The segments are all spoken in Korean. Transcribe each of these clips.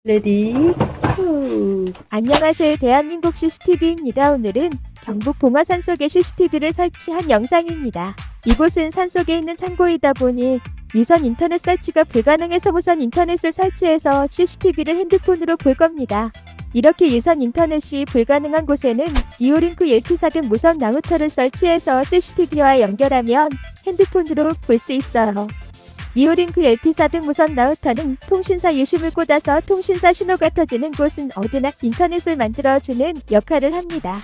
레디 후. 안녕하세요. 대한민국 CCTV입니다. 오늘은 경북 봉화산 속에 CCTV를 설치한 영상입니다. 이곳은 산속에 있는 창고이다 보니 유선 인터넷 설치가 불가능해서 무선 인터넷을 설치해서 CCTV를 핸드폰으로 볼 겁니다. 이렇게 유선 인터넷이 불가능한 곳에는 이오링크 LT400 무선 라우터를 설치해서 CCTV와 연결하면 핸드폰으로 볼 수 있어요. 이오링크 LT400 무선 라우터는 통신사 유심을 꽂아서 통신사 신호가 터지는 곳은 어디나 인터넷을 만들어주는 역할을 합니다.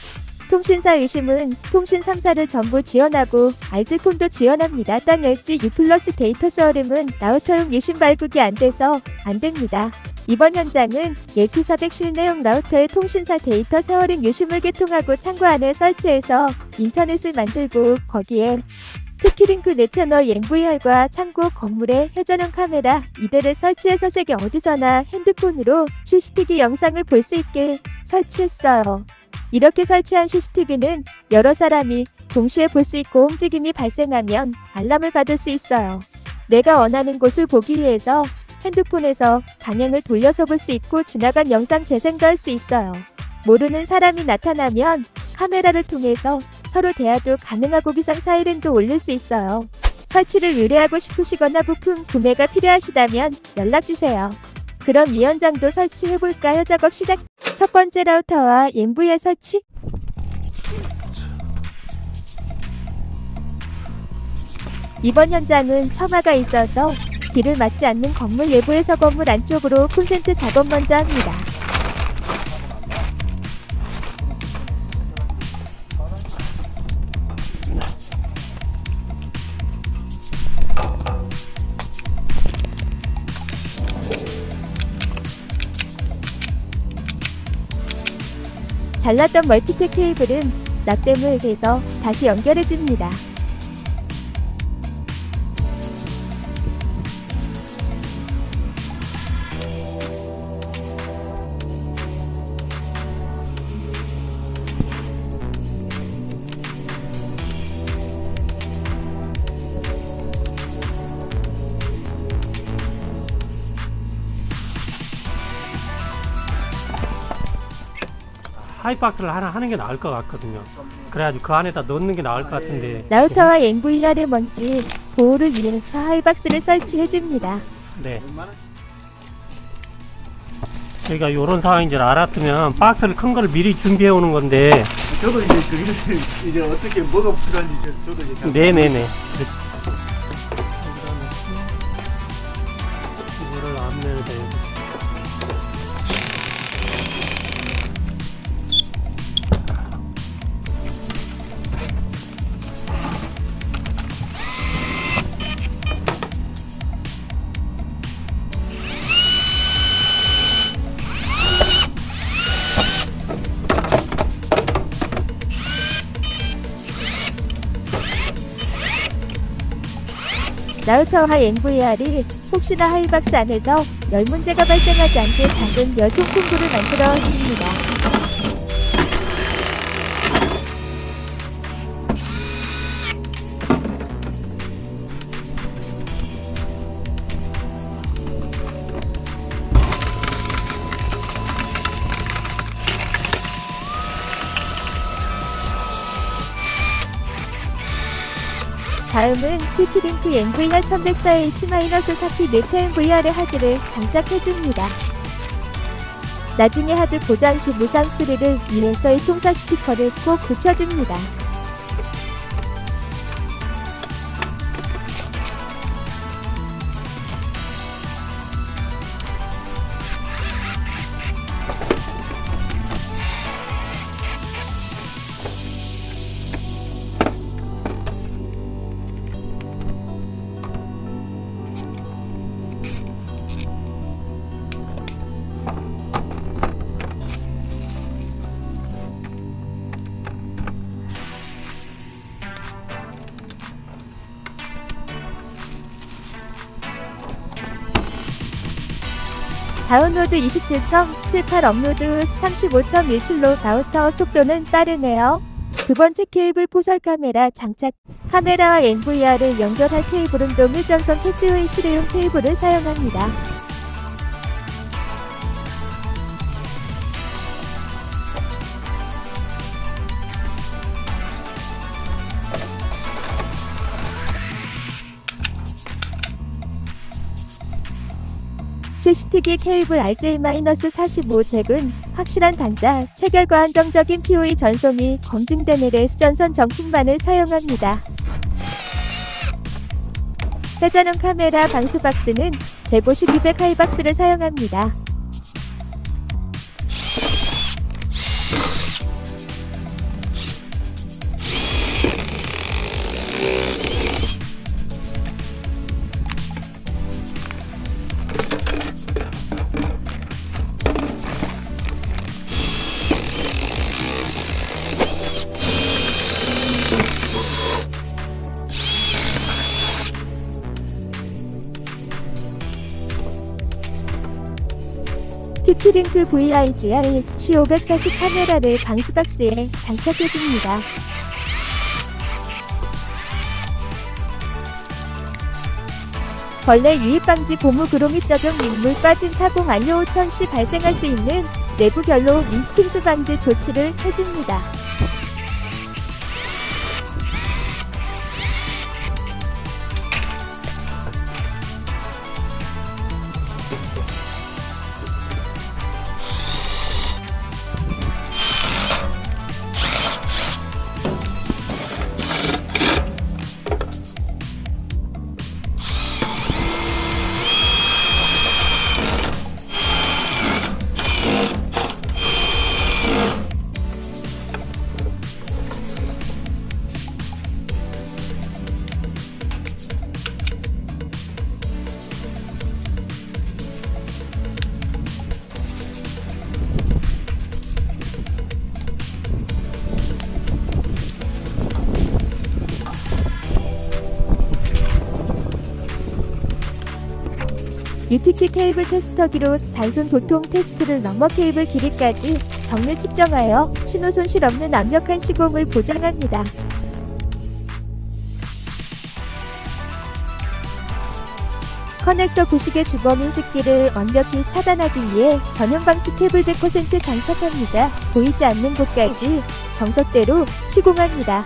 통신사 유심은 통신 3사를 전부 지원하고 알뜰폰도 지원합니다. 땅 LG U+ 데이터 스어름은 라우터용 유심 발국이 안 돼서 안 됩니다. 이번 현장은 LT400 실내용 라우터의 통신사 데이터 스어름 유심을 개통하고 창고 안에 설치해서 인터넷을 만들고 거기에 특히링크 4채널 MVR과 창고 건물에 회전형 카메라 2대를 설치해서 세계 어디서나 핸드폰으로 CCTV 영상을 볼 수 있게 설치했어요. 이렇게 설치한 CCTV는 여러 사람이 동시에 볼 수 있고 움직임이 발생하면 알람을 받을 수 있어요. 내가 원하는 곳을 보기 위해서 핸드폰에서 방향을 돌려서 볼 수 있고 지나간 영상 재생도 할 수 있어요. 모르는 사람이 나타나면 카메라를 통해서 서로 대화도 가능하고 비상 사이렌도 올릴 수 있어요. 설치를 의뢰하고 싶으시거나 부품 구매가 필요하시다면 연락주세요. 그럼 이 현장도 설치해볼까요? 작업 시작! 첫 번째 라우터와 MVR 설치. 이번 현장은 처마가 있어서 비를 맞지 않는 건물 외부에서 건물 안쪽으로 콘센트 작업 먼저 합니다. 잘랐던 멀티텍 케이블은 납땜을 해서 다시 연결해줍니다. 하이박스를 하나 하는 게 나을 것 같거든요. 그래가지고 그 안에다 넣는 게 나을 것 같은데. 라우터와 MVR의 먼지 보호를 위해서 하이박스를 설치해줍니다. 네. 저희가 이런 상황인 줄 알았으면 박스를 큰 거를 미리 준비해 오는 건데. 저도 이제 그 이제 어떻게 뭐가 필요한지 저도 이제 잘 네네네. 이거를 앞면에 대고. 라우터와 MVR이 혹시나 하이박스 안에서 열 문제가 발생하지 않게 작은 열 통풍구를 만들어 줍니다. 다음은 TT링크 MVR 1104H-4P 4차 MVR의 하드를 장착해줍니다. 나중에 하드 고장 시 무상 수리를 위해서 이 통사 스티커를 꼭 붙여줍니다. 다운로드 27.78 업로드 35.17로 라우터 속도는 빠르네요. 두 번째 케이블 포설 카메라 장착. 카메라와 MVR을 연결할 케이블은 동일전선 캐시웨이 실외용 케이블을 사용합니다. CCTV 케이블 RJ-45잭은 확실한 단자, 체결과 안정적인 POE 전송이 검증된 LS 전선 정품만을 사용합니다. 회전형 카메라 방수 박스는 150-200 하이박스를 사용합니다. TP-링크 VIGR C540 카메라를 방수박스에 장착해줍니다. 벌레 유입 방지 고무 그로미 적용 및 물 빠진 타공 완료 후 시 발생할 수 있는 내부 결로 및 침수 방지 조치를 해줍니다. UTK 케이블 테스터기로 단순 도통 테스트를 넘어 케이블 길이까지 정밀 측정하여 신호 손실 없는 완벽한 시공을 보장합니다. 커넥터 구식의 주범 인식기를 완벽히 차단하기 위해 전용 방수 케이블 100% 장착합니다. 보이지 않는 곳까지 정석대로 시공합니다.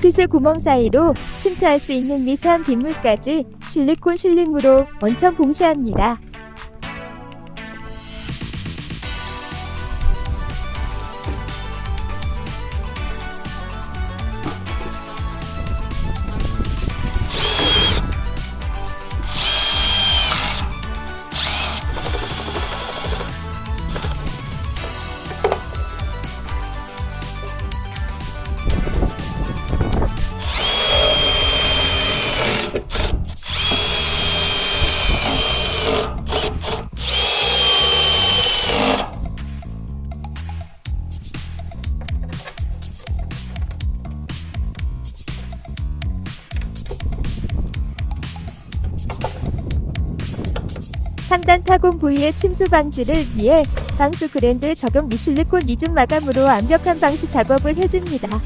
피슬 구멍 사이로 침투할 수 있는 미세한 빗물까지 실리콘 실링으로 원천 봉쇄합니다. 상단 타공 부위의 침수 방지를 위해 방수 그랜드 적용 및 실리콘 이중 마감으로 완벽한 방수 작업을 해줍니다.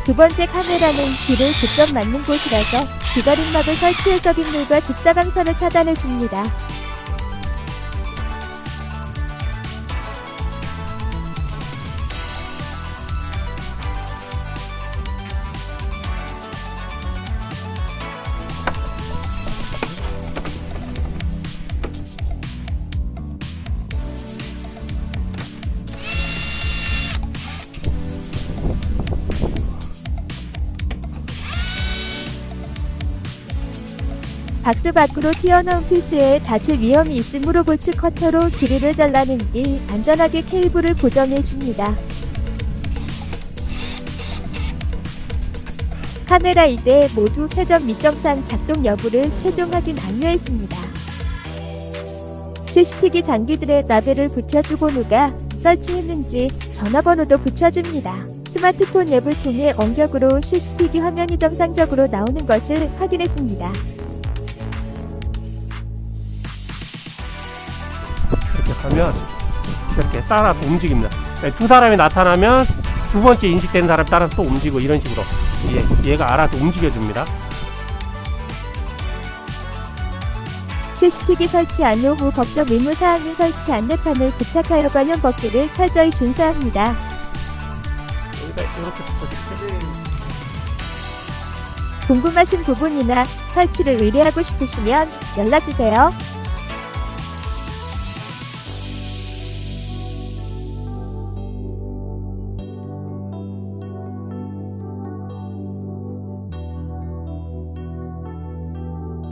두 번째 카메라는 귀를 직접 맞는 곳이라서 귀가림막을 설치해서 빗물과 직사광선을 차단해줍니다. 박스 밖으로 튀어나온 피스에 다칠 위험이 있으므로 볼트 커터로 길이를 잘라낸 뒤 안전하게 케이블을 고정해 줍니다. 카메라 2대 모두 회전 미정상 작동 여부를 최종 확인 완료했습니다. CCTV 장비들의 라벨을 붙여주고 누가 설치했는지 전화번호도 붙여줍니다. 스마트폰 앱을 통해 원격으로 CCTV 화면이 정상적으로 나오는 것을 확인했습니다. 이렇게 하면 이렇게 따라서 움직입니다. 두 사람이 나타나면 두 번째 인식된 사람 따라서 또 움직이고 이런 식으로 얘가 알아서 움직여줍니다. CCTV 설치 완료 후 법적 의무사항인 설치 안내판을 부착하여 관련 법규를 철저히 준수합니다. 여기다 이렇게 붙여줄게. 궁금하신 부분이나 설치를 의뢰하고 싶으시면 연락주세요.